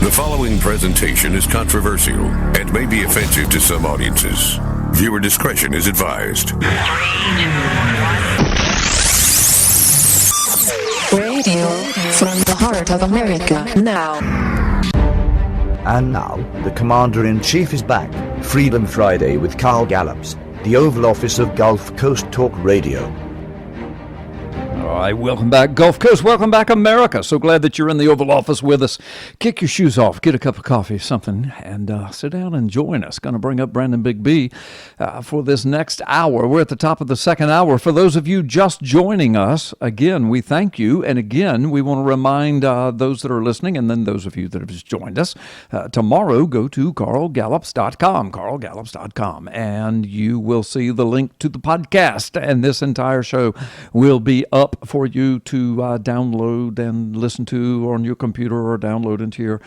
The following presentation is controversial and may be offensive to some audiences. Viewer discretion is advised. Radio from the heart of America now. And now, the Commander-in-Chief is back. Freedom Friday with Carl Gallups, the Oval Office of Gulf Coast Talk Radio. All right, welcome back, Gulf Coast. Welcome back, America. So glad that you're in the Oval Office with us. Kick your shoes off, get a cup of coffee, something, and sit down and join us. Going to bring up Brandon Big B for this next hour. We're at the top of the second hour. For those of you just joining us, again, we thank you. And again, we want to remind those that are listening, and then those of you that have just joined us, tomorrow, go to carlgallups.com, carlgallups.com, and you will see the link to the podcast. And this entire show will be up for you to download and listen to on your computer or download into your,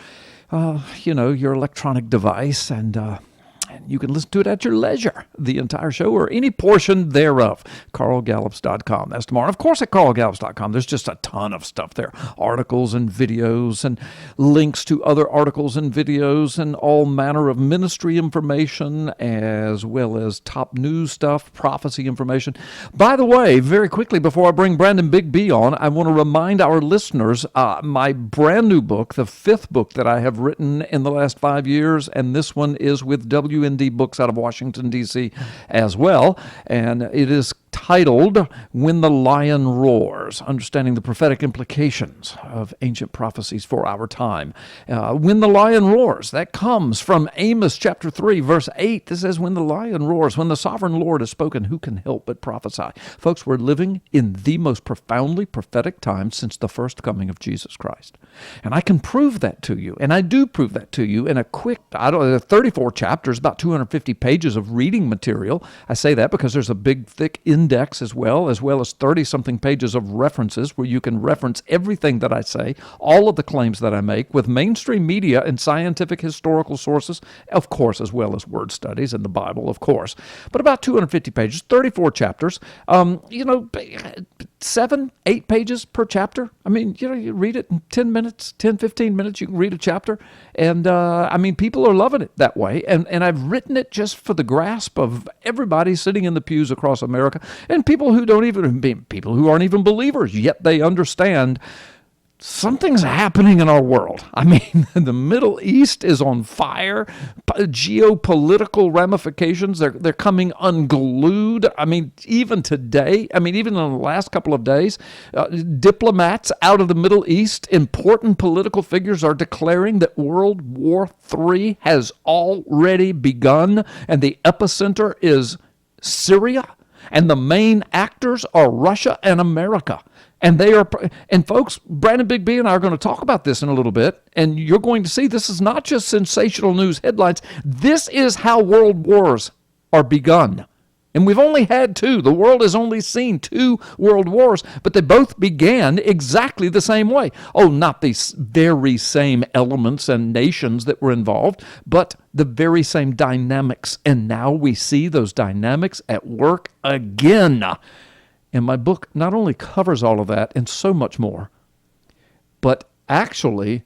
your electronic device, and you can listen to it at your leisure, the entire show or any portion thereof. carlgallups.com. That's tomorrow. Of course, at carlgallups.com, there's just a ton of stuff there. Articles and videos and links to other articles and videos and all manner of ministry information, as well as top news stuff, prophecy information. By the way, very quickly, before I bring Brandon Big B on, I want to remind our listeners, my brand new book, the fifth book that I have written in the last 5 years, and this one is with WND Books out of Washington, D.C. as well, and it is titled When the Lion Roars, Understanding the Prophetic Implications of Ancient Prophecies for Our Time. When the Lion Roars, that comes from Amos chapter 3, verse 8. This says, when the lion roars, when the sovereign Lord has spoken, who can help but prophesy? Folks, we're living in the most profoundly prophetic time since the first coming of Jesus Christ. And I can prove that to you, and I do prove that to you in a quick, 34 chapters, about 250 pages of reading material. I say that because there's a big, thick index as well as 30-something pages of references where you can reference everything that I say, all of the claims that I make, with mainstream media and scientific historical sources, of course, as well as word studies and the Bible, of course. But about 250 pages, 34 chapters, 7, 8 pages per chapter. I mean, you read it in 10 minutes, 10, 15 minutes, you can read a chapter. And, people are loving it that way. And I've written it just for the grasp of everybody sitting in the pews across America, and people who aren't even believers, yet they understand something's happening in our world. I mean, the Middle East is on fire. Geopolitical ramifications, they're coming unglued. I mean, even today, even in the last couple of days, diplomats out of the Middle East, important political figures are declaring that World War III has already begun, and the epicenter is Syria, and the main actors are Russia and America. And folks, Brandon Big B and I are going to talk about this in a little bit, and you're going to see this is not just sensational news headlines. This is how world wars are begun. And we've only had 2. The world has only seen 2 world wars, but they both began exactly the same way. Oh, not the very same elements and nations that were involved, but the very same dynamics. And now we see those dynamics at work again. And my book not only covers all of that and so much more, but actually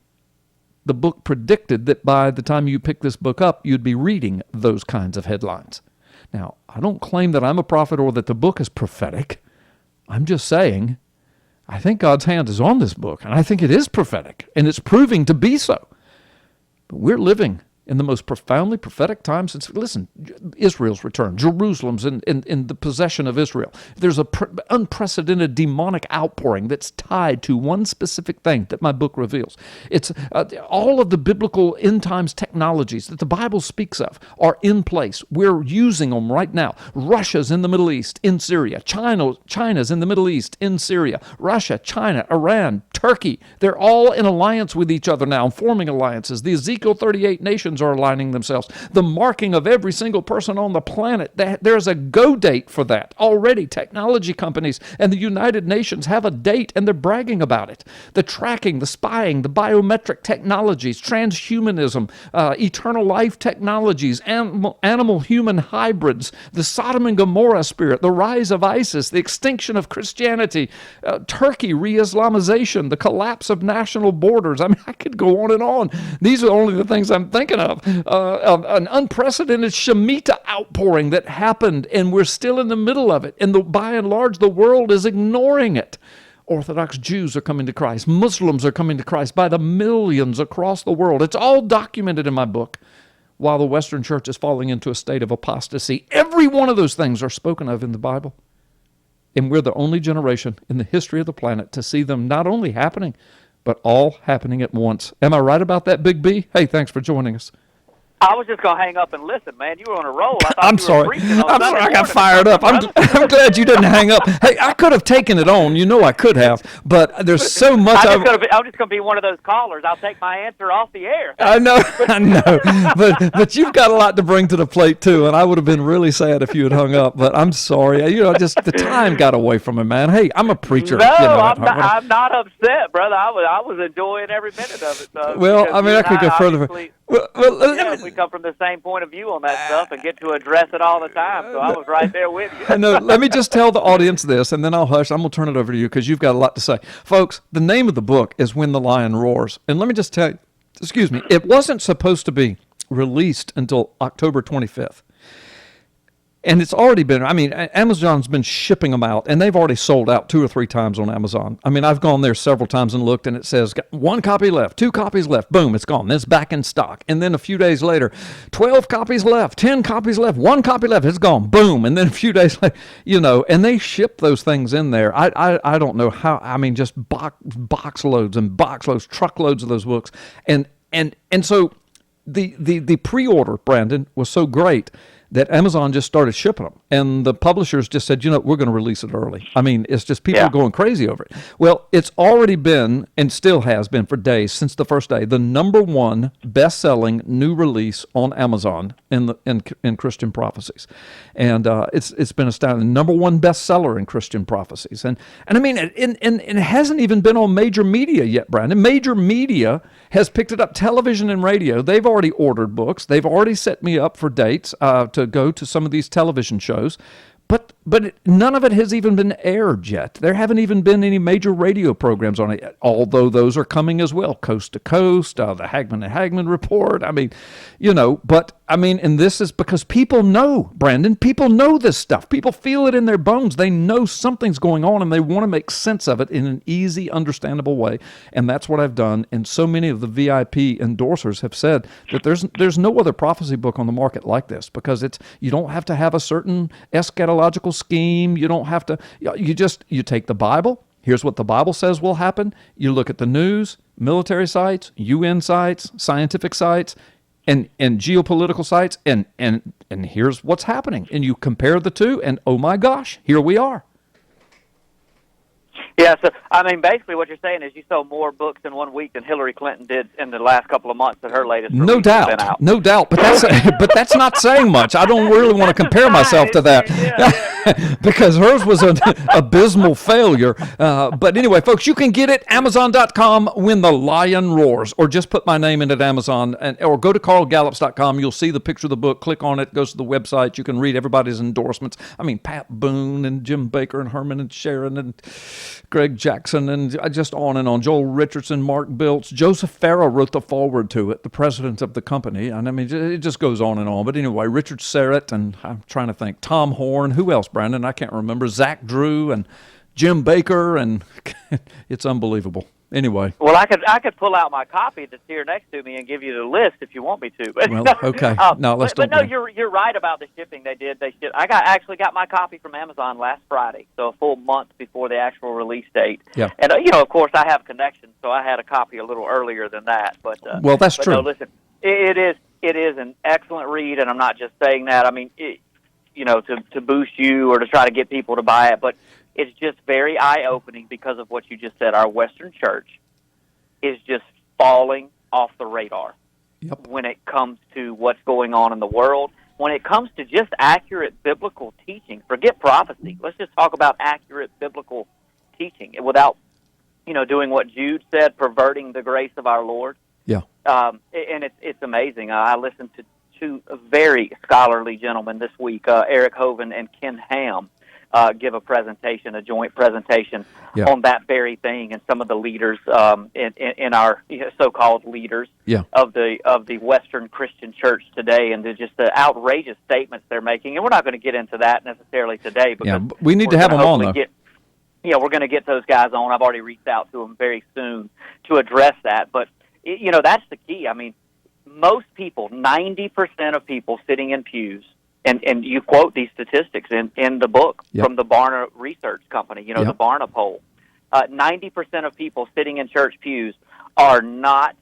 the book predicted that by the time you pick this book up, you'd be reading those kinds of headlines. Now, I don't claim that I'm a prophet or that the book is prophetic. I'm just saying, I think God's hand is on this book, and I think it is prophetic, and it's proving to be so. But we're living in the most profoundly prophetic time since, listen, Israel's return, Jerusalem's in the possession of Israel. There's an unprecedented demonic outpouring that's tied to one specific thing that my book reveals. It's all of the biblical end times technologies that the Bible speaks of are in place. We're using them right now. Russia's in the Middle East, in Syria. China's in the Middle East, in Syria. Russia, China, Iran, Turkey, they're all in alliance with each other now, forming alliances. The Ezekiel 38 nations heavens are aligning themselves. The marking of every single person on the planet, there's a go date for that. Already, technology companies and the United Nations have a date, and they're bragging about it. The tracking, the spying, the biometric technologies, transhumanism, eternal life technologies, animal-human hybrids, the Sodom and Gomorrah spirit, the rise of ISIS, the extinction of Christianity, Turkey re-Islamization, the collapse of national borders. I mean, I could go on and on. These are only the things I'm thinking of. An unprecedented Shemitah outpouring that happened, and we're still in the middle of it. And by and large, the world is ignoring it. Orthodox Jews are coming to Christ. Muslims are coming to Christ by the millions across the world. It's all documented in my book. While the Western Church is falling into a state of apostasy, every one of those things are spoken of in the Bible. And we're the only generation in the history of the planet to see them not only happening, but all happening at once. Am I right about that, Big B? Hey, thanks for joining us. I was just going to hang up and listen, man. You were on a roll. I'm sorry. I got fired up. I'm glad you didn't hang up. Hey, I could have taken it on. You know I could have. But there's so much. I'm just going to be one of those callers. I'll take my answer off the air. I know. But you've got a lot to bring to the plate, too. And I would have been really sad if you had hung up. But I'm sorry. Just the time got away from me, man. Hey, I'm a preacher. No, I'm not upset, brother. I was enjoying every minute of it. So, well, I mean, I could go further. We come from the same point of view on that stuff and get to address it all the time. So I was right there with you. No, let me just tell the audience this, and then I'll hush. I'm going to turn it over to you because you've got a lot to say. Folks, the name of the book is When the Lion Roars. And let me just tell you, it wasn't supposed to be released until October 25th. And it's already been, Amazon's been shipping them out, and they've already sold out 2 or 3 times on Amazon. I mean, I've gone there several times and looked, and it says, got 1 copy left, 2 copies left, boom, it's gone. Then it's back in stock. And then a few days later, 12 copies left, 10 copies left, 1 copy left, it's gone, boom. And then a few days later, and they ship those things in there. I don't know how, just box loads and box loads, truckloads of those books. And so the pre-order, Brandon, was so great that Amazon just started shipping them. And the publishers just said, we're going to release it early. I mean, it's just people are going crazy over it. Well, it's already been, and still has been for days, since the first day, the #1 best-selling new release on Amazon in Christian prophecies. And it's been astounding. #1 bestseller in Christian prophecies. And I mean, it hasn't even been on major media yet, Brandon. Major media has picked it up, television and radio. They've already ordered books. They've already set me up for dates to go to some of these television shows. But none of it has even been aired yet. There haven't even been any major radio programs on it yet, although those are coming as well, coast to coast, the Hagman and Hagman report. I mean, and this is because people know, Brandon, people know this stuff. People feel it in their bones. They know something's going on, and they want to make sense of it in an easy, understandable way. And that's what I've done. And so many of the VIP endorsers have said that there's no other prophecy book on the market like this, because you don't have to have a certain eschatological scheme. You don't have to, you take the Bible. Here's what the Bible says will happen. You look at the news, military sites, UN sites, scientific sites, and geopolitical sites, and here's what's happening. And you compare the two, and oh my gosh, here we are. Yeah, so, basically what you're saying is you sold more books in 1 week than Hillary Clinton did in the last couple of months that her latest No release has been out. No doubt. But that's not saying much. I don't really want to compare myself to that because hers was an abysmal failure. But anyway, folks, you can get it, Amazon.com, When the Lion Roars, or just put my name in at Amazon, or go to carlgallups.com. You'll see the picture of the book. Click on it. Goes to the website. You can read everybody's endorsements. Pat Boone and Jim Baker and Herman and Sharon and Greg Jackson, and just on and on. Joel Richardson, Mark Biltz, Joseph Farah wrote the foreword to it, the president of the company. And it just goes on and on. But anyway, Richard Serrett, and I'm trying to think, Tom Horn, who else, Brandon? I can't remember. Zach Drew and Jim Baker, and it's unbelievable. Anyway. Well, I could pull out my copy that's here next to me and give you the list if you want me to. But, well, okay. No, let's don't. But no, you're right about the shipping. They did. I actually got my copy from Amazon last Friday, so a full month before the actual release date. Yeah. And of course, I have connections, so I had a copy a little earlier than that. But well, that's true. No, listen, it is an excellent read, and I'm not just saying that. To boost you or to try to get people to buy it, but it's just very eye-opening because of what you just said. Our Western church is just falling off the radar. when it comes to what's going on in the world. When it comes to just accurate biblical teaching, forget prophecy. Let's just talk about accurate biblical teaching without, doing what Jude said, perverting the grace of our Lord. Yeah. And it's amazing. I listened to two very scholarly gentlemen this week, Eric Hovind and Ken Ham, give a joint presentation on that very thing, and some of the leaders in our so-called leaders of the Western Christian Church today, and just the outrageous statements they're making. And we're not going to get into that necessarally today, because we need to have them on, though. We're going to get those guys on. I've already reached out to them very soon to address that. But, that's the key. I mean, most people, 90% of people sitting in pews, and you quote these statistics in the book from the Barna Research Company, the Barna poll. 90% of people sitting in church pews are not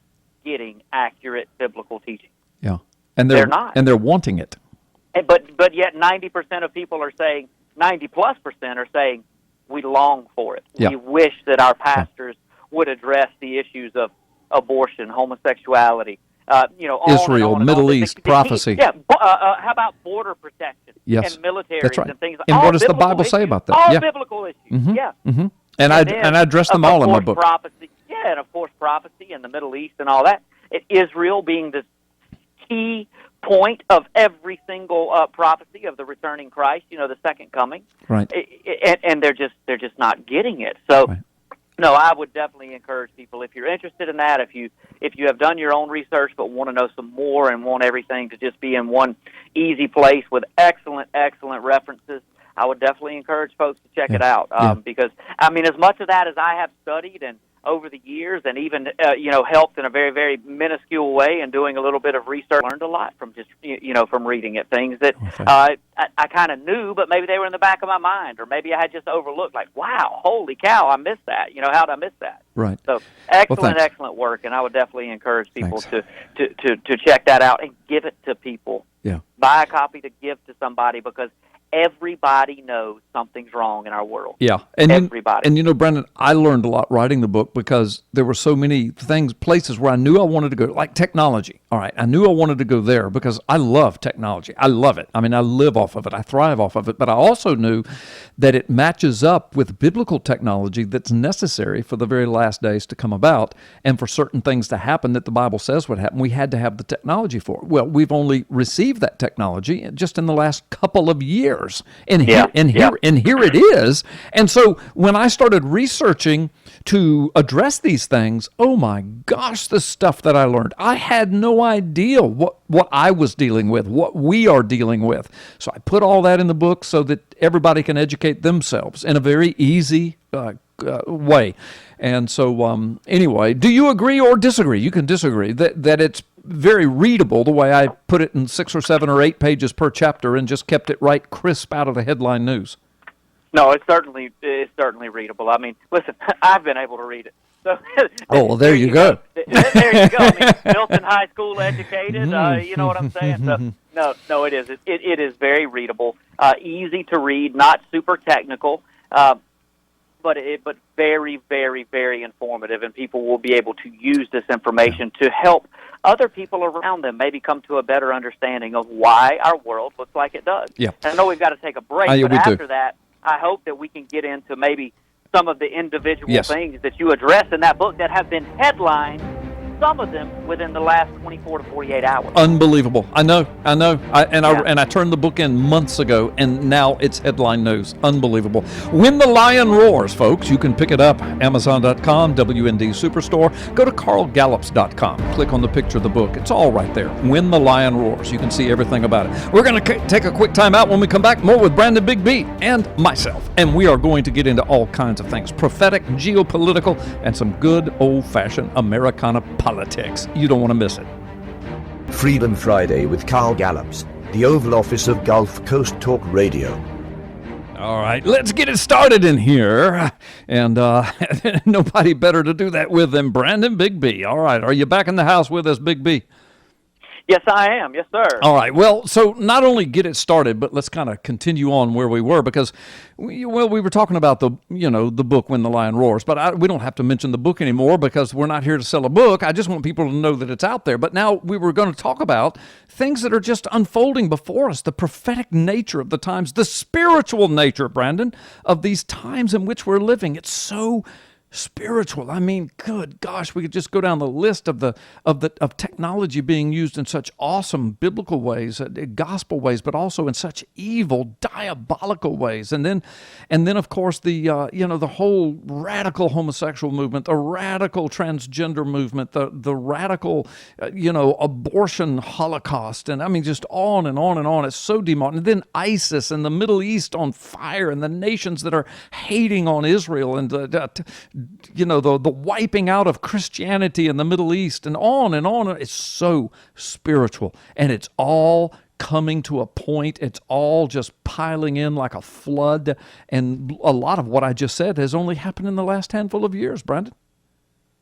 getting accurate biblical teaching. Yeah, and they're not, and they're wanting it. But yet 90% of people are saying, 90+% are saying, we long for it. We wish that our pastors would address the issues of abortion, homosexuality, Israel, Middle East, prophecy. How about border protection and military and things like that? And what does the Bible say about that? All biblical issues, And I address them all in my book. Prophecy, and of course prophecy and the Middle East and all that. Israel being the key point of every single prophecy of the returning Christ, the second coming. Right. And they're just not getting it. So. Right. No, I would definitely encourage people, if you're interested in that, if you have done your own research but want to know some more and want everything to just be in one easy place with excellent references, I would definitely encourage folks to check it out. Because, I mean, as much of that as I have studied and over the years, and even helped in a very, very minuscule way, and doing a little bit of research, learned a lot from just from reading it. Things that I kind of knew, but maybe they were in the back of my mind, or maybe I had just overlooked. Like, wow, holy cow, I missed that. How did I miss that? Right. So excellent work, and I would definitely encourage people to check that out and give it to people. Yeah. Buy a copy to give to somebody, because everybody knows something's wrong in our world. Yeah. Everybody. And Brandon, I learned a lot writing the book, because there were so many places where I knew I wanted to go, like technology. All right. I knew I wanted to go there because I love technology. I love it. I mean, I live off of it. I thrive off of it. But I also knew that it matches up with biblical technology that's necessary for the very last days to come about, and for certain things to happen that the Bible says would happen. We had to have the technology for it. Well, we've only received that technology just in the last couple of years. And here it is. And so when I started researching to address these things, oh my gosh, the stuff that I learned. I had no idea what I was dealing with, what we are dealing with. So I put all that in the book so that everybody can educate themselves in a very easy way. And so anyway, do you agree or disagree? You can disagree that it's very readable, the way I put it in 6 or 7 or 8 pages per chapter, and just kept it right crisp out of the headline news. No, it's certainly readable. I mean, listen, I've been able to read it. So well, there you go. There you go. I mean, Milton High School educated. You know what I'm saying? So, no, it is. It is very readable, easy to read, not super technical, but very, very, very informative, and people will be able to use this information to help other people around them maybe come to a better understanding of why our world looks like it does. Yeah. And I know we've got to take a break, but after that, I hope that we can get into maybe some of the individual things that you address in that book that have been headlined, some of them within the last 24 to 48 hours. Unbelievable. I know. I turned the book in months ago, and now it's headline news. Unbelievable. When the Lion Roars, folks. You can pick it up, Amazon.com, WND Superstore. Go to carlgallups.com. Click on the picture of the book. It's all right there. When the Lion Roars. You can see everything about it. We're going to take a quick time out. When we come back, more with Brandon Big B and myself. And we are going to get into all kinds of things. Prophetic, geopolitical, and some good old-fashioned Americana politics. You don't want to miss it. Freedom Friday with Carl Gallups, the Oval Office of Gulf Coast Talk Radio. All right, let's get it started in here. And nobody better to do that with than Brandon Big B. All right, are you back in the house with us, Big B? Yes, I am. Yes, sir. All right. Well, so not only get it started, but let's kind of continue on where we were, because, we were talking about the book When the Lion Roars, but we don't have to mention the book anymore because we're not here to sell a book. I just want people to know that it's out there. But now we were going to talk about things that are just unfolding before us, the prophetic nature of the times, the spiritual nature, Brandon, of these times in which we're living. It's so spiritual. I mean, good gosh, we could just go down the list of technology being used in such awesome biblical ways, gospel ways, but also in such evil, diabolical ways. And then of course the whole radical homosexual movement, the radical transgender movement, the radical abortion holocaust, and I mean just on and on and on. It's so demonic. And then ISIS and the Middle East on fire, and the nations that are hating on Israel, and the wiping out of Christianity in the Middle East, and on and on. It's so spiritual, and it's all coming to a point. It's all just piling in like a flood, and a lot of what I just said has only happened in the last handful of years, Brandon.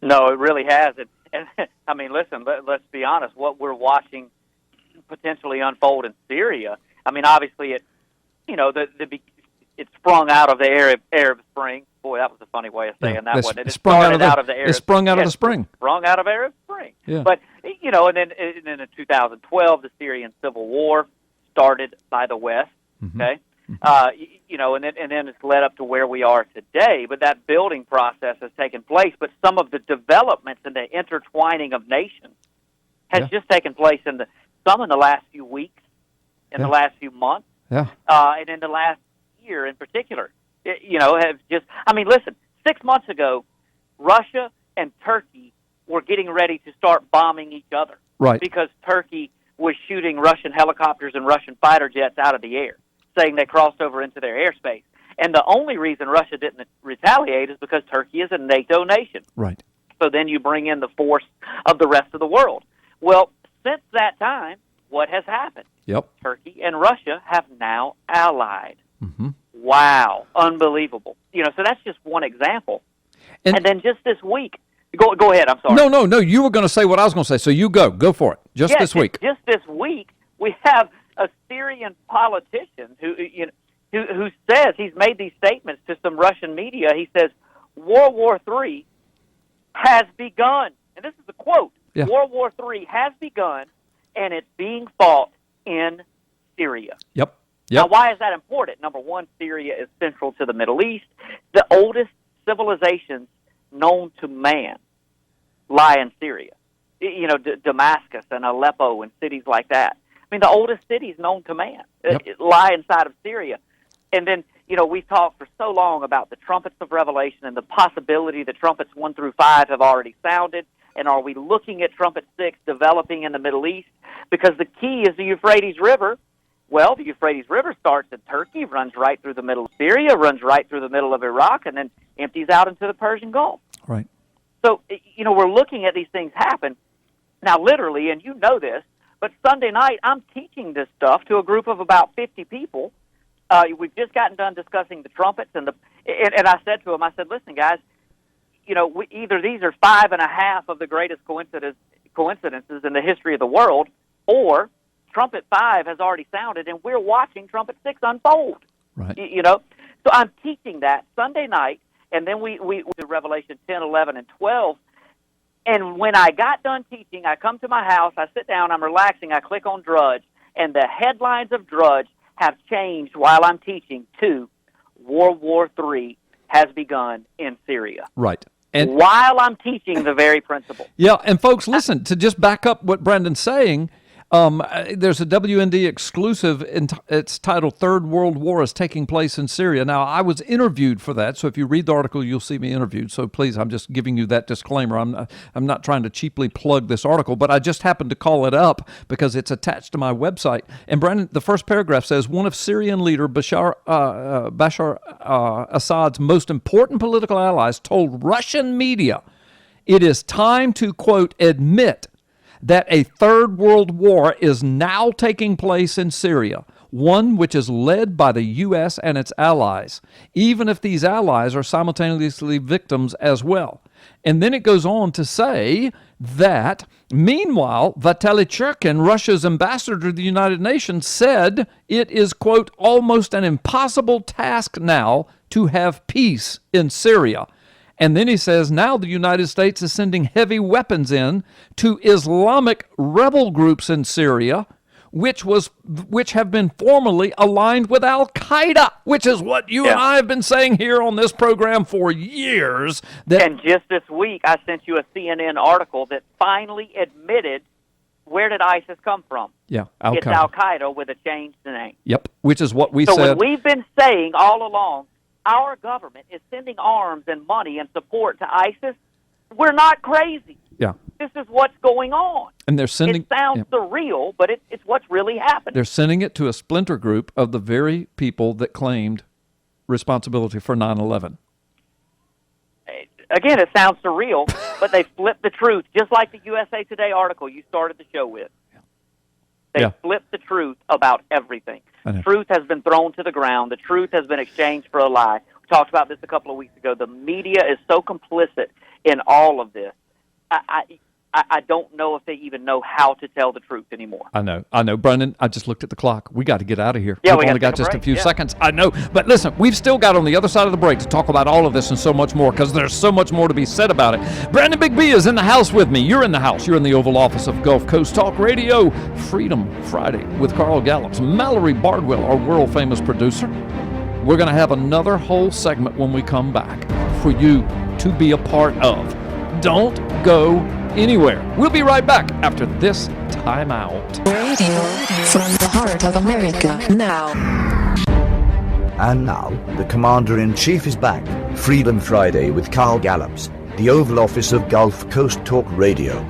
No, it really has. And I mean, listen, let's be honest. What we're watching potentially unfold in Syria, I mean, obviously it sprung out of the Arab Spring. Boy, that was a funny way of saying that one. It sprung out of the Arab. It sprung out of the spring. Sprung out of Arab Spring. Yeah. But and then in 2012, the Syrian civil war started by the West. Mm-hmm. Okay. And then it's led up to where we are today. But that building process has taken place. But some of the developments and the intertwining of nations has just taken place in the last few weeks, in the last few months, and in the last year in particular. Listen, 6 months ago, Russia and Turkey were getting ready to start bombing each other. Right. Because Turkey was shooting Russian helicopters and Russian fighter jets out of the air, saying they crossed over into their airspace. And the only reason Russia didn't retaliate is because Turkey is a NATO nation. Right. So then you bring in the force of the rest of the world. Well, since that time, what has happened? Yep. Turkey and Russia have now allied. Mm-hmm. Wow, unbelievable. So that's just one example. And then just this week, go ahead, I'm sorry. No, you were going to say what I was going to say, so you go for it. This week. Just this week, we have a Syrian politician who says, he's made these statements to some Russian media. He says, World War III has begun. And this is a quote. Yeah. World War III has begun, and it's being fought in Syria. Yep. Now, why is that important? Number one, Syria is central to the Middle East. The oldest civilizations known to man lie in Syria. Damascus and Aleppo and cities like that. I mean, the oldest cities known to man lie inside of Syria. And then, we've talked for so long about the trumpets of Revelation and the possibility that trumpets 1 through 5 have already sounded. And are we looking at trumpet 6 developing in the Middle East? Because the key is the Euphrates River. Well, the Euphrates River starts in Turkey, runs right through the middle of Syria, runs right through the middle of Iraq, and then empties out into the Persian Gulf. Right. So, we're looking at these things happen. Now, literally, and you know this, but Sunday night I'm teaching this stuff to a group of about 50 people. We've just gotten done discussing the trumpets, and I said to them, I said, listen, guys, either these are 5.5 of the greatest coincidences in the history of the world, or Trumpet 5 has already sounded, and we're watching Trumpet 6 unfold. Right. So I'm teaching that Sunday night, and then we do Revelation 10, 11, and 12. And when I got done teaching, I come to my house, I sit down, I'm relaxing, I click on Drudge, and the headlines of Drudge have changed while I'm teaching to World War III has begun in Syria. Right. And while I'm teaching the very principle. Yeah, and folks, listen, to just back up what Brandon's saying, there's a WND exclusive. It's titled "Third World War is Taking Place in Syria." Now, I was interviewed for that, so if you read the article, you'll see me interviewed. So please, I'm just giving you that disclaimer. I'm not trying to cheaply plug this article, but I just happened to call it up because it's attached to my website. And Brandon, the first paragraph says, one of Syrian leader Bashar Assad's most important political allies told Russian media it is time to, quote, admit that a third world war is now taking place in Syria, one which is led by the U.S. and its allies, even if these allies are simultaneously victims as well. And then it goes on to say that, meanwhile, Vitaly Churkin, Russia's ambassador to the United Nations, said it is, quote, almost an impossible task now to have peace in Syria. And then he says now the United States is sending heavy weapons in to Islamic rebel groups in Syria, which have been formally aligned with Al-Qaeda, which is what you and I have been saying here on this program for years. And just this week, I sent you a CNN article that finally admitted, where did ISIS come from? Yeah, Al-Qaeda. It's Al-Qaeda with a changed name. Yep, which is what we said. So when we've been saying all along, our government is sending arms and money and support to ISIS, we're not crazy. Yeah. This is what's going on. And they're sending. It sounds surreal, but it's what's really happening. They're sending it to a splinter group of the very people that claimed responsibility for 9/11. Again, it sounds surreal, but they flipped the truth, just like the USA Today article you started the show with. They flipped the truth about everything. Truth has been thrown to the ground. The truth has been exchanged for a lie. We talked about this a couple of weeks ago. The media is so complicit in all of this. I don't know if they even know how to tell the truth anymore. I know. Brendan, I just looked at the clock. We got to get out of here. Yeah, We've only got just a few seconds. I know. But listen, we've still got on the other side of the break to talk about all of this and so much more, because there's so much more to be said about it. Brandon Big B is in the house with me. You're in the house. You're in the Oval Office of Gulf Coast Talk Radio. Freedom Friday with Carl Gallups. Mallory Bardwell, our world-famous producer. We're going to have another whole segment when we come back for you to be a part of. Don't go anywhere. We'll be right back after this timeout. Radio from the heart of America now. And now, the Commander-in-Chief is back. Freedom Friday with Carl Gallups, the Oval Office of Gulf Coast Talk Radio.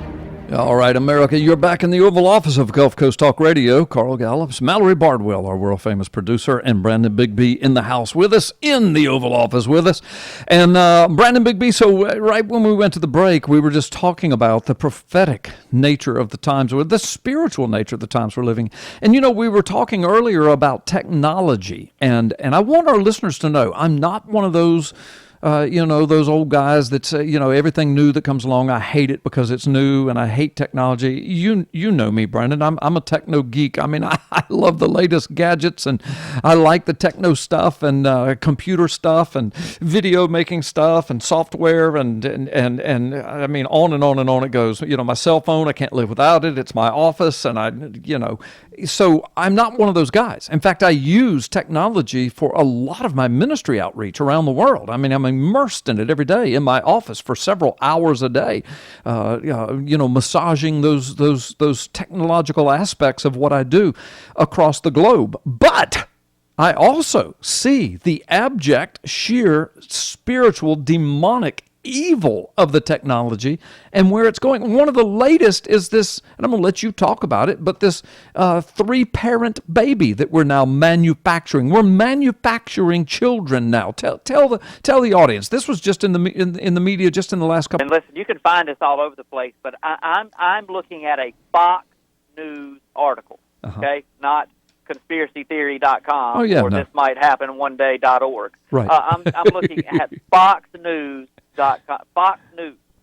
All right, America, you're back in the Oval Office of Gulf Coast Talk Radio. Carl Gallups, Mallory Bardwell, our world-famous producer, and Brandon Bigby in the house with us, in the Oval Office with us. And Brandon Bigby, so right when we went to the break, we were just talking about the prophetic nature of the times, or the spiritual nature of the times we're living. And, you know, we were talking earlier about technology, and I want our listeners to know I'm not one of those those old guys that say, everything new that comes along, I hate it because it's new and I hate technology. You know me, Brandon. I'm a techno geek. I mean, I love the latest gadgets, and I like the techno stuff and computer stuff and video making stuff and software and I mean, on and on and on it goes. My cell phone, I can't live without it. It's my office, and so I'm not one of those guys. In fact, I use technology for a lot of my ministry outreach around the world. I mean, I'm immersed in it every day in my office for several hours a day, massaging those technological aspects of what I do across the globe. But I also see the abject, sheer, spiritual, demonic evil of the technology and where it's going. One of the latest is this, and I'm going to let you talk about it, but this 3-parent baby that we're now manufacturing. We're manufacturing children now. Tell the audience. This was just in the media just in the last couple. And listen, you can find this all over the place, but I'm looking at a Fox News article. Okay, not conspiracytheory.com this might happen one day.org. Right. I'm looking at Fox News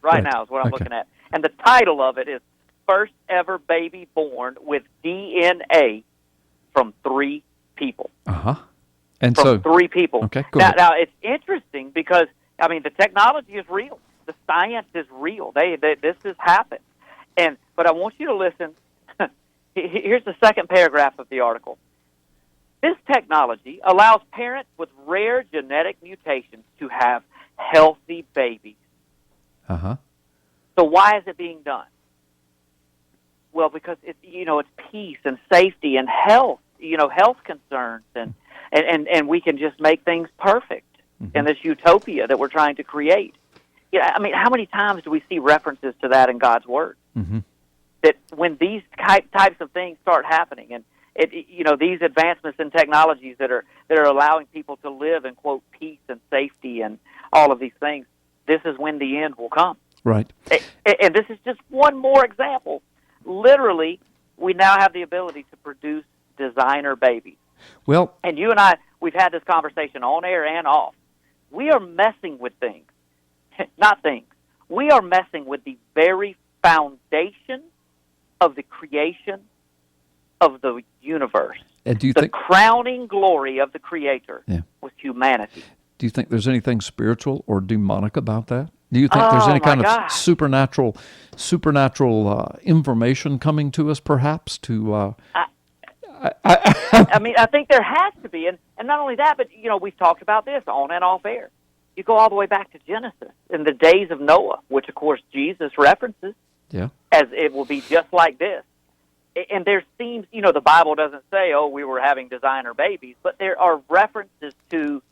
right now is what I'm looking at. And the title of it is First Ever Baby Born with DNA from 3 people. And from 3 people. Okay, go now, ahead. now, it's interesting because, I mean, the technology is real. The science is real. This has happened. But I want you to listen. Here's the second paragraph of the article. This technology allows parents with rare genetic mutations to have healthy babies. So why is it being done? Well, because it's peace and safety and health, health concerns, and we can just make things perfect in this utopia that we're trying to create. I mean, how many times do we see references to that in God's Word? That when these types of things start happening, and these advancements in technologies that are allowing people to live in, quote, peace and safety and all of these things, this is when the end will come. Right. And this is just one more example. Literally, we now have the ability to produce designer babies. Well, and you and I, we've had this conversation on air and off. We are messing with things, not things. we are messing with the very foundation of the creation of the universe. And do you the think crowning glory of the Creator was humanity. Do you think there's anything spiritual or demonic about that? Do you think there's any kind of supernatural information coming to us, perhaps? I mean, I think there has to be, and not only that, but we've talked about this on and off air. You go all the way back to Genesis in the days of Noah, which of course Jesus references, as it will be just like this. And there seems, the Bible doesn't say, oh, we were having designer babies, but there are references to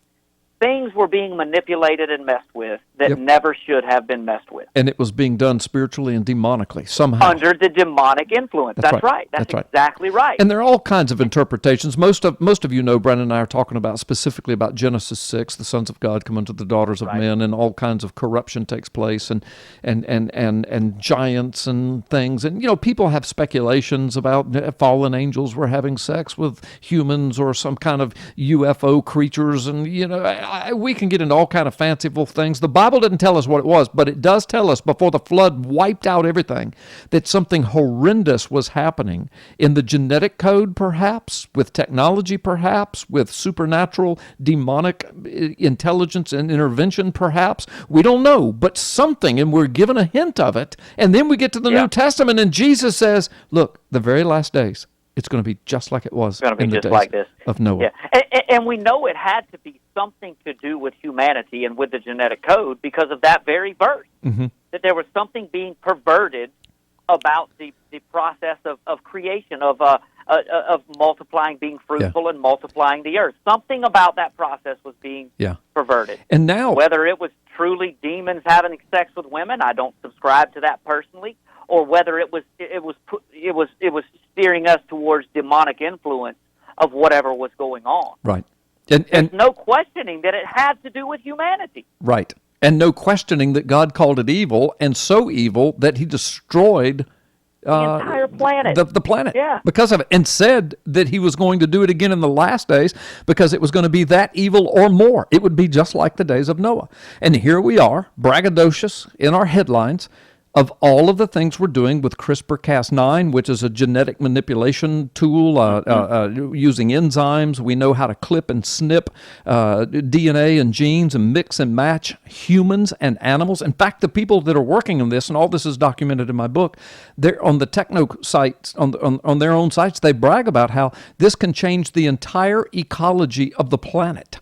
things were being manipulated and messed with that never should have been messed with. And it was being done spiritually and demonically somehow. Under the demonic influence. That's right. That's exactly right. And there are all kinds of interpretations. Most of Brendan and I are talking about specifically about Genesis 6, the sons of God come unto the daughters of men, and all kinds of corruption takes place, and giants and things. And, people have speculations about fallen angels were having sex with humans or some kind of UFO creatures, and, we can get into all kind of fanciful things. The Bible didn't tell us what it was, but it does tell us before the flood wiped out everything that something horrendous was happening in the genetic code, perhaps, with technology, perhaps, with supernatural demonic intelligence and intervention, perhaps. We don't know, but something, and we're given a hint of it. And then we get to the New Testament, and Jesus says, look, the very last days, it's going to be just like it was in the days of Noah. Yeah. And we know it had to be something to do with humanity and with the genetic code because of that very verse, that there was something being perverted about the process of creation, of multiplying, being fruitful and multiplying the earth. Something about that process was being perverted. And now, whether it was truly demons having sex with women, I don't subscribe to that personally, or whether it was steering us towards demonic influence of whatever was going on. Right. There's no questioning that it had to do with humanity. Right. And no questioning that God called it evil, and so evil that he destroyed the entire planet. The planet because of it, and said that he was going to do it again in the last days because it was going to be that evil or more. It would be just like the days of Noah. And here we are, braggadocious in our headlines, of all of the things we're doing with CRISPR-Cas9, which is a genetic manipulation tool using enzymes. We know how to clip and snip DNA and genes and mix and match humans and animals. In fact, the people that are working on this, and all this is documented in my book, they're on the techno sites, on their own sites, they brag about how this can change the entire ecology of the planet.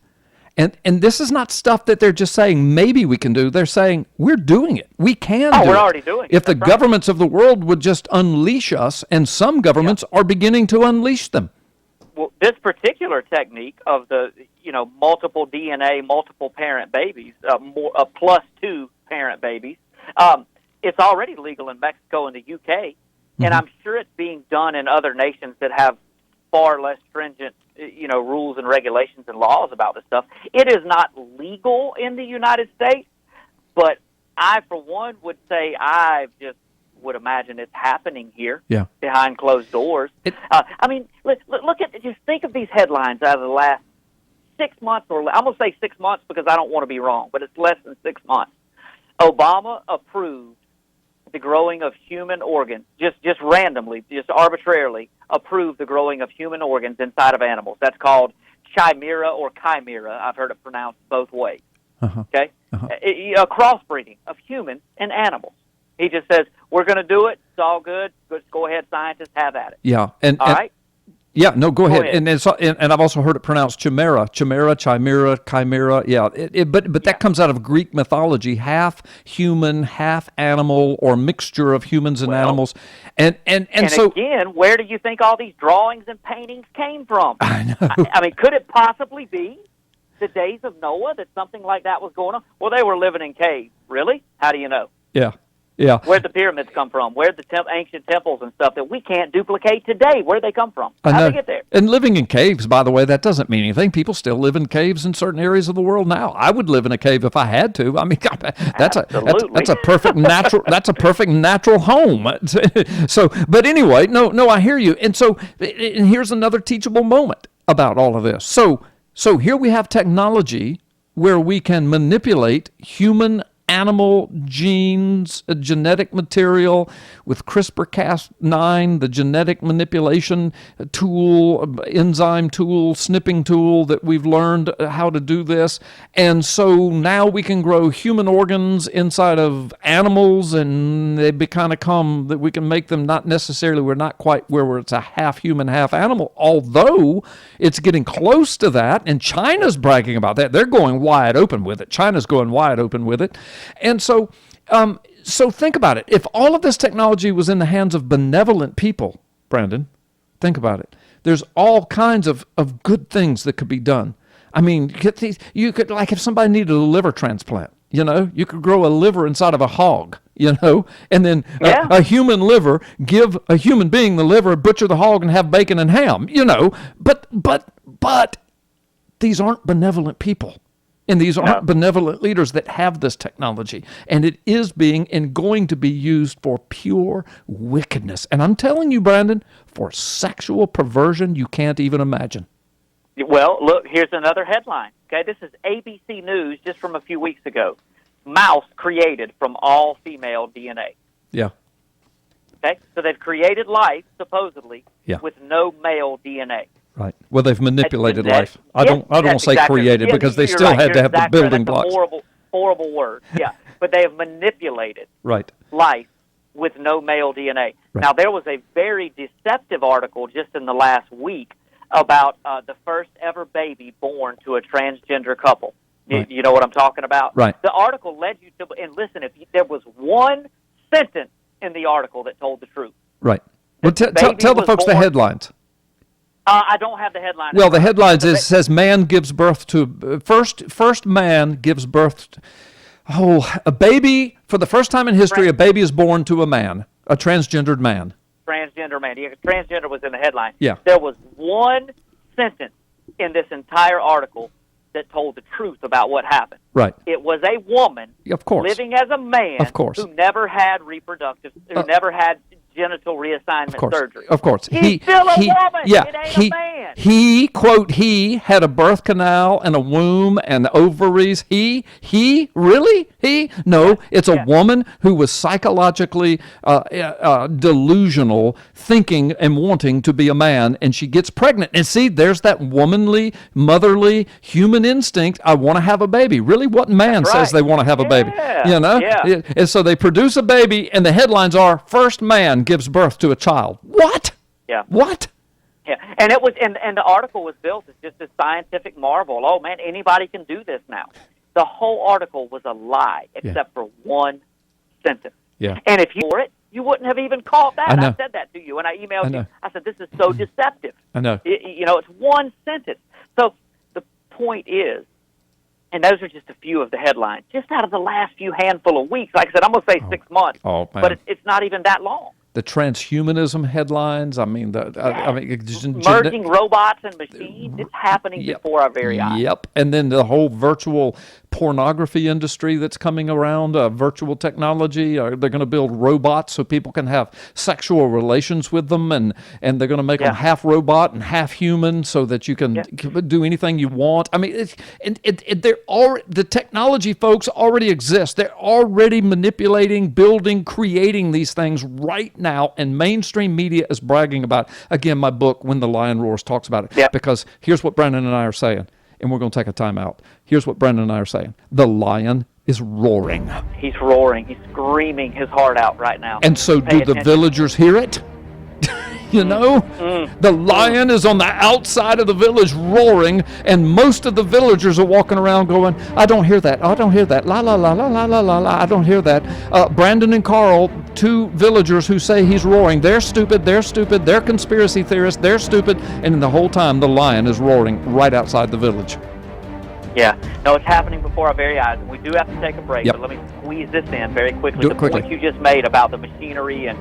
And this is not stuff that they're just saying maybe we can do. They're saying we're doing it. We can do it. We're already doing it. If the governments of the world would just unleash us, and some governments are beginning to unleash them. Well, this particular technique of the multiple DNA, multiple parent babies, plus 2 parent babies, it's already legal in Mexico and the UK, and I'm sure it's being done in other nations that have far less stringent rules and regulations and laws about this stuff. It is not legal in the United States, but I, for one, would say I just would imagine it's happening here behind closed doors. I mean, look at, just think of these headlines out of the last 6 months, or I'm going to say 6 months because I don't want to be wrong, but it's less than 6 months. Obama approved the growing of human organs, just randomly, just arbitrarily approved the growing of human organs inside of animals. That's called chimera or chimera. I've heard it pronounced both ways. Okay? A crossbreeding of humans and animals. He just says, we're going to do it. It's all good. Just go ahead, scientists, have at it. Yeah. All right? Yeah, no, go ahead. And I've also heard it pronounced chimera, chimera. Yeah, but that comes out of Greek mythology, half human, half animal, or mixture of humans and animals. And so again, where do you think all these drawings and paintings came from? I know. I mean, could it possibly be the days of Noah that something like that was going on? Well, they were living in caves. Really? How do you know? Yeah. Where'd the pyramids come from? Where'd the ancient temples and stuff that we can't duplicate today? Where'd they come from? How'd they get there? And living in caves, by the way, that doesn't mean anything. People still live in caves in certain areas of the world now. I would live in a cave if I had to. I mean, that's a perfect natural home. So, but anyway, no, I hear you. And so, and here's another teachable moment about all of this. So here we have technology where we can manipulate human animal genes, genetic material with CRISPR-Cas9, the genetic manipulation tool, enzyme tool, snipping tool that we've learned how to do this. And so now we can grow human organs inside of animals, and they kind of come that we can make them not necessarily, we're not quite where it's a half human, half animal, although it's getting close to that. And China's bragging about that. They're going wide open with it. China's going wide open with it. And so think about it. If all of this technology was in the hands of benevolent people, Brandon, think about it. There's all kinds of good things that could be done. I mean, you could, like if somebody needed a liver transplant, you could grow a liver inside of a hog, and then a human liver, give a human being the liver, butcher the hog, and have bacon and ham, But these aren't benevolent people. And these aren't benevolent leaders that have this technology. And it is being and going to be used for pure wickedness. And I'm telling you, Brandon, for sexual perversion you can't even imagine. Well, look, here's another headline. Okay, this is ABC News just from a few weeks ago. Mouse created from all female DNA. Yeah. Okay, so they've created life, supposedly, with no male DNA. Right. Well, they've manipulated life. I don't want to say created because they still had to have the building blocks. That's a horrible word. Yeah. But they have manipulated life with no male DNA. Right. Now, there was a very deceptive article just in the last week about the first ever baby born to a transgender couple. Right. You know what I'm talking about? Right. The article led you to, and listen, there was one sentence in the article that told the truth. Right. Well, tell the folks the headlines. I don't have the headline. Well, the headlines says man gives birth to first man gives birth to, a baby for the first time in history. A baby is born to a man, a transgendered man. Transgender man. Yeah, transgender was in the headline. Yeah. There was one sentence in this entire article that told the truth about what happened. Right. It was a woman, of course, living as a man, of course, who never had never had genital reassignment surgery. Of course. He's still a woman. Yeah. It ain't a man. He had a birth canal and a womb and ovaries. No, it's a woman who was psychologically delusional, thinking and wanting to be a man, and she gets pregnant. And see, there's that womanly, motherly, human instinct. I want to have a baby. Really, what man says they want to have a baby? Yeah. And so they produce a baby, and the headlines are, first man gives birth to a child. What? Yeah. What? Yeah, and it was, and the article was built as just a scientific marvel. Oh man, anybody can do this now. The whole article was a lie, except for one sentence. Yeah. And if you were it, you wouldn't have even caught that. I I said that to you, and I emailed you. I said, "This is so deceptive." I know. It's one sentence. So the point is, and those are just a few of the headlines, just out of the last few handful of weeks. Like I said, I'm going to say 6 months, but it's not even that long. The transhumanism headlines, merging robots and machines, it's happening before our very eyes. Yep, and then the whole virtual pornography industry that's coming around, virtual technology. They're going to build robots so people can have sexual relations with them, and they're going to make them half robot and half human so that you can do anything you want. I mean, the technology folks already exist. They're already manipulating, building, creating these things right now, and mainstream media is bragging about, again, my book, When the Lion Roars, talks about it. Because here's what Brandon and I are saying, and we're going to take a time out. Here's what Brandon and I are saying. The lion is roaring. He's roaring. He's screaming his heart out right now. And so do the villagers hear it? The lion is on the outside of the village roaring, and most of the villagers are walking around going, I don't hear that. I don't hear that. La, la, la, la, la, la, la, la. I don't hear that. Brandon and Carl, two villagers who say he's roaring. They're stupid. They're stupid. They're conspiracy theorists. They're stupid. And the whole time, the lion is roaring right outside the village. Yeah. No, it's happening before our very eyes, and we do have to take a break, but let me squeeze this in very quickly. Do it quickly. Point you just made about the machinery and,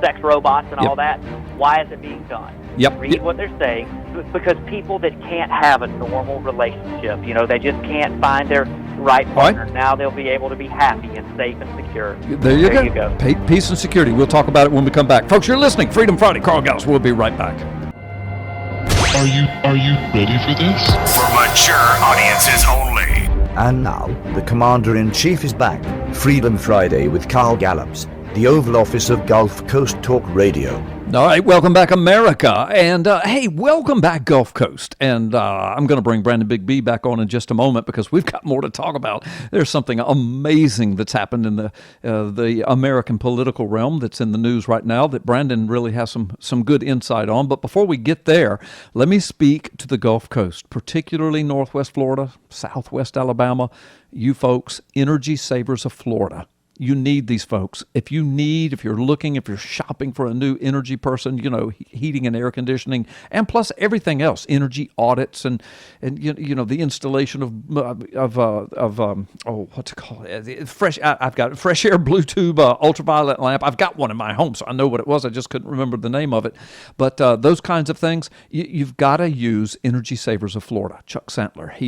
sex robots and all that, why is it being done? Read what they're saying, because people that can't have a normal relationship, they just can't find their right partner. Right. Now they'll be able to be happy and safe and secure. There you go. Peace and security. We'll talk about it when we come back. Folks, you're listening. Freedom Friday. Carl Gallups. We'll be right back. Are you ready for this? For mature audiences only. And now, the Commander-in-Chief is back. Freedom Friday with Gallups, the Oval Office of Gulf Coast Talk Radio. All right, welcome back, America. And, hey, welcome back, Gulf Coast. And I'm going to bring Brandon Big B back on in just a moment because we've got more to talk about. There's something amazing that's happened in the American political realm that's in the news right now that Brandon really has some good insight on. But before we get there, let me speak to the Gulf Coast, particularly Northwest Florida, Southwest Alabama. You folks, energy savers of Florida. You need these folks. If you're shopping for a new energy person, heating and air conditioning, and plus everything else, energy audits and the installation of what's it called? I've got fresh air blue tube ultraviolet lamp. I've got one in my home, so I know what it was. I just couldn't remember the name of it. But those kinds of things, you've got to use Energy Savers of Florida. Chuck Santler,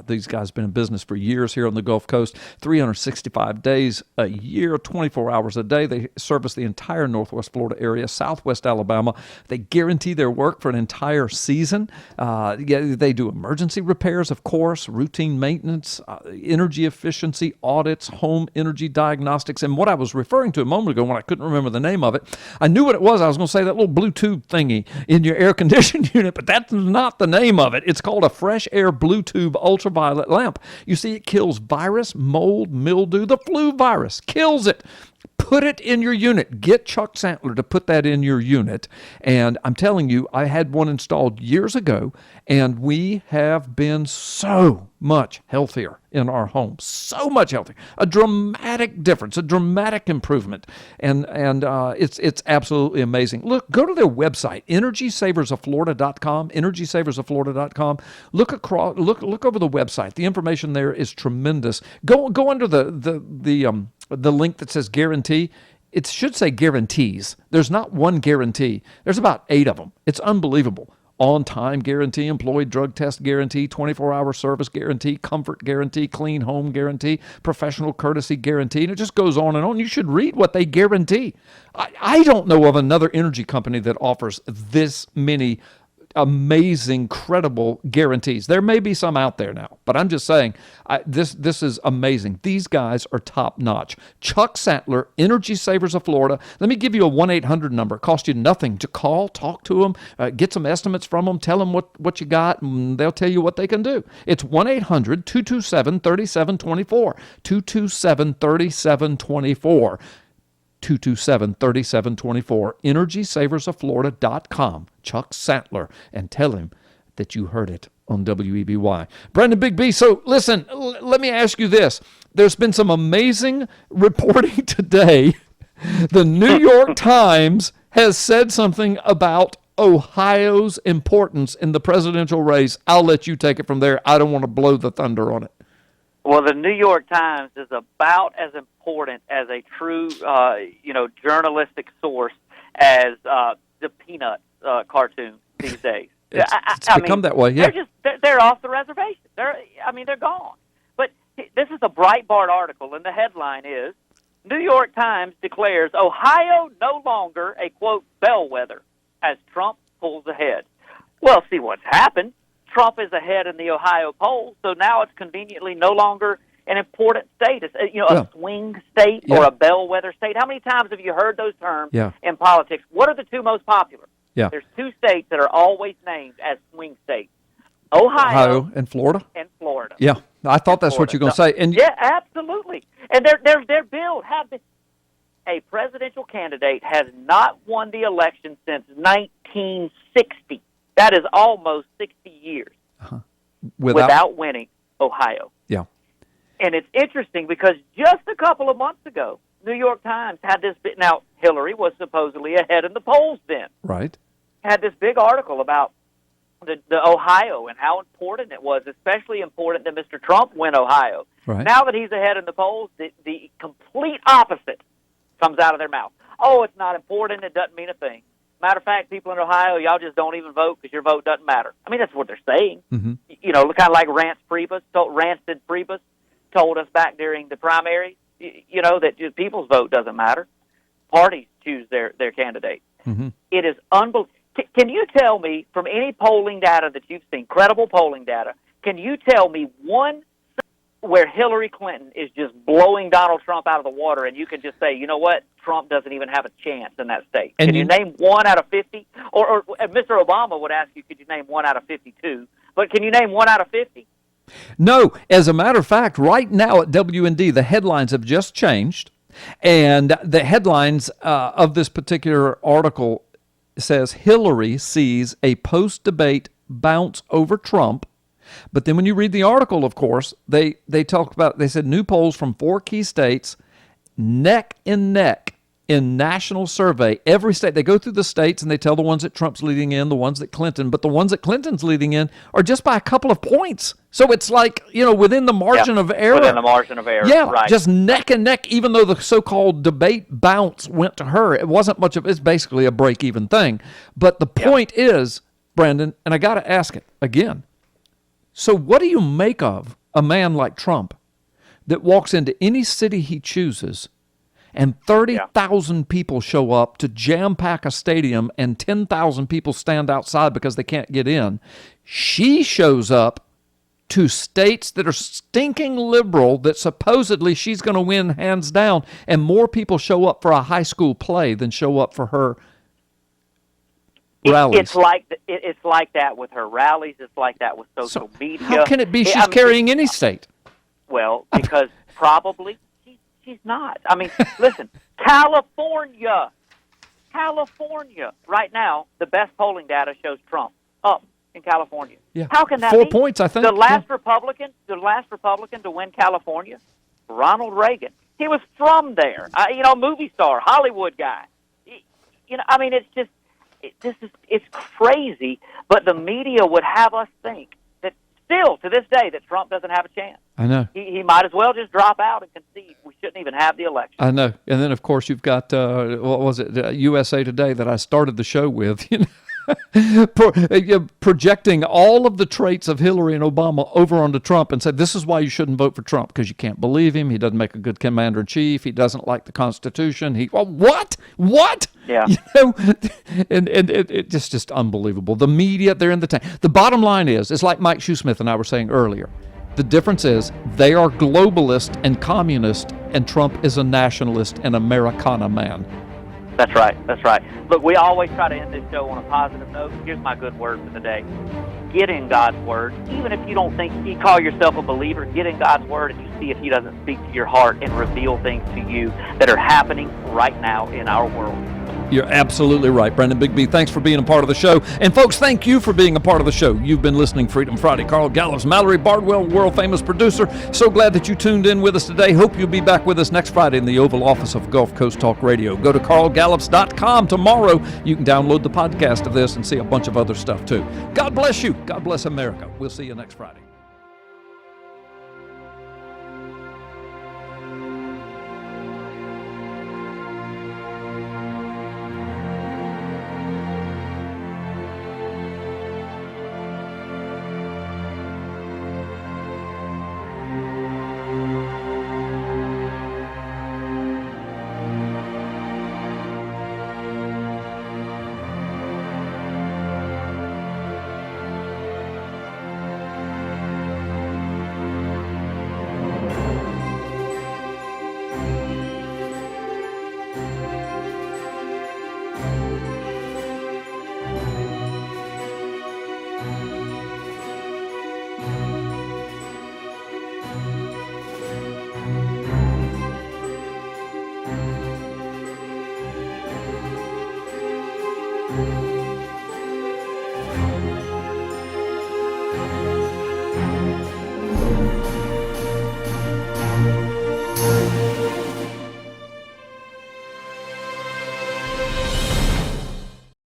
these guys have been in business for years here on the Gulf Coast, 365 days a year, 24 hours a day. They service the entire Northwest Florida area, Southwest Alabama. They guarantee their work for an entire season. They do emergency repairs, of course, routine maintenance, energy efficiency audits, home energy diagnostics. And what I was referring to a moment ago when I couldn't remember the name of it, I knew what it was. I was going to say that little blue tube thingy in your air conditioning unit, but that's not the name of it. It's called a fresh air blue tube ultraviolet lamp. You see, it kills virus, mold, mildew, the flu virus. Kills it. Put it in your unit. Get Chuck Santler to put that in your unit. And I'm telling you, I had one installed years ago, and we have been so much healthier in our home. So much healthier. A dramatic difference, a dramatic improvement. And it's absolutely amazing. Look, go to their website, energysaversofflorida.com, energysaversofflorida.com. Look over the website. The information there is tremendous. Go under the link that says guarantee. It should say guarantees. There's not one guarantee. There's about 8 of them. It's unbelievable. On-time guarantee, employee drug test guarantee, 24-hour service guarantee, comfort guarantee, clean home guarantee, professional courtesy guarantee, and it just goes on and on. You should read what they guarantee. I don't know of another energy company that offers this many amazing, credible guarantees. There may be some out there now, but I'm just saying, this is amazing. These guys are top notch. Chuck Santler, Energy Savers of Florida. Let me give you a 1-800 number. It costs you nothing to call, talk to them, get some estimates from them, tell them what you got, and they'll tell you what they can do. It's 1-800-227-3724, 227-3724. 227-3724, energysaversofflorida.com. Chuck Santler, and tell him that you heard it on WEBY. Brandon Big B, so listen, let me ask you this. There's been some amazing reporting today. The New York Times has said something about Ohio's importance in the presidential race. I'll let you take it from there. I don't want to blow the thunder on it. Well, the New York Times is about as important as a true, journalistic source as the Peanuts cartoon these days. It's become that way, yeah. They're off the reservation. They're gone. But this is a Breitbart article, and the headline is, New York Times declares Ohio no longer a, quote, bellwether as Trump pulls ahead. Well, see what's happened. Trump is ahead in the Ohio polls, so now it's conveniently no longer an important state. It's, a swing state or a bellwether state. How many times have you heard those terms in politics? What are the two most popular? Yeah. There's 2 states that are always named as swing states. Ohio and Florida? And Florida. Yeah, I thought that's what you're going to say. And yeah, absolutely. And their bill a presidential candidate has not won the election since 1960. That is almost 60 years without winning Ohio. Yeah. And it's interesting because just a couple of months ago, New York Times had this bit. Now, Hillary was supposedly ahead in the polls then. Right. Had this big article about the Ohio and how important it was, especially important that Mr. Trump win Ohio. Right. Now that he's ahead in the polls, the complete opposite comes out of their mouth. Oh, it's not important. It doesn't mean a thing. Matter of fact, people in Ohio, y'all just don't even vote because your vote doesn't matter. I mean, that's what they're saying. Mm-hmm. Kind of like Rancid Priebus told us back during the primary, that people's vote doesn't matter. Parties choose their candidate. Mm-hmm. It is unbelievable. Can you tell me, from any polling data that you've seen, credible polling data, can you tell me one where Hillary Clinton is just blowing Donald Trump out of the water, and you can just say, you know what, Trump doesn't even have a chance in that state. And can you name 1 out of 50? Or Mr. Obama would ask you, could you name 1 out of 52? But can you name 1 out of 50? No. As a matter of fact, right now at WND, the headlines have just changed, and the headlines of this particular article says Hillary sees a post-debate bounce over Trump. But then when you read the article, of course, they talk about, they said new polls from 4 key states, neck and neck in national survey. Every state, they go through the states and they tell the ones that Trump's leading in, the ones that Clinton, but the ones that Clinton's leading in are just by a couple of points. So it's like, within the margin of error. Within the margin of error, yeah, right. Just neck and neck, even though the so-called debate bounce went to her. It wasn't much of, it's basically a break-even thing. But the point is, Brandon, and I got to ask it again, so what do you make of a man like Trump that walks into any city he chooses and 30,000 people show up to jam-pack a stadium and 10,000 people stand outside because they can't get in? She shows up to states that are stinking liberal that supposedly she's going to win hands down, and more people show up for a high school play than show up for her rallies. It's like that with her rallies. It's like that with social media. How can it be she's carrying any state? Well, because probably she's not. I mean, listen, California right now, the best polling data shows Trump up in California. Yeah. How can that 4 be? points, I think. The last Republican to win California, Ronald Reagan. He was from there. Movie star, Hollywood guy. I mean, it's just. It's crazy, but the media would have us think that still to this day that Trump doesn't have a chance. I know. He might as well just drop out and concede. We shouldn't even have the election. I know. And then, of course, you've got, what was it, USA Today that I started the show with, projecting all of the traits of Hillary and Obama over onto Trump and said, this is why you shouldn't vote for Trump, because you can't believe him. He doesn't make a good commander-in-chief. He doesn't like the Constitution. What? Yeah. And it's just unbelievable. The media, they're in the tank. The bottom line is, it's like Mike Shoesmith and I were saying earlier, the difference is they are globalist and communist, and Trump is a nationalist and Americana man. That's right. Look, we always try to end this show on a positive note. Here's my good word for the day. Get in God's Word. Even if you don't think you call yourself a believer, get in God's Word and you see if He doesn't speak to your heart and reveal things to you that are happening right now in our world. You're absolutely right, Brandon Bigby. Thanks for being a part of the show. And folks, thank you for being a part of the show. You've been listening Freedom Friday. Carl Gallups, Mallory Bardwell, world-famous producer. So glad that you tuned in with us today. Hope you'll be back with us next Friday in the Oval Office of Gulf Coast Talk Radio. Go to carlgallups.com tomorrow. You can download the podcast of this and see a bunch of other stuff, too. God bless you. God bless America. We'll see you next Friday.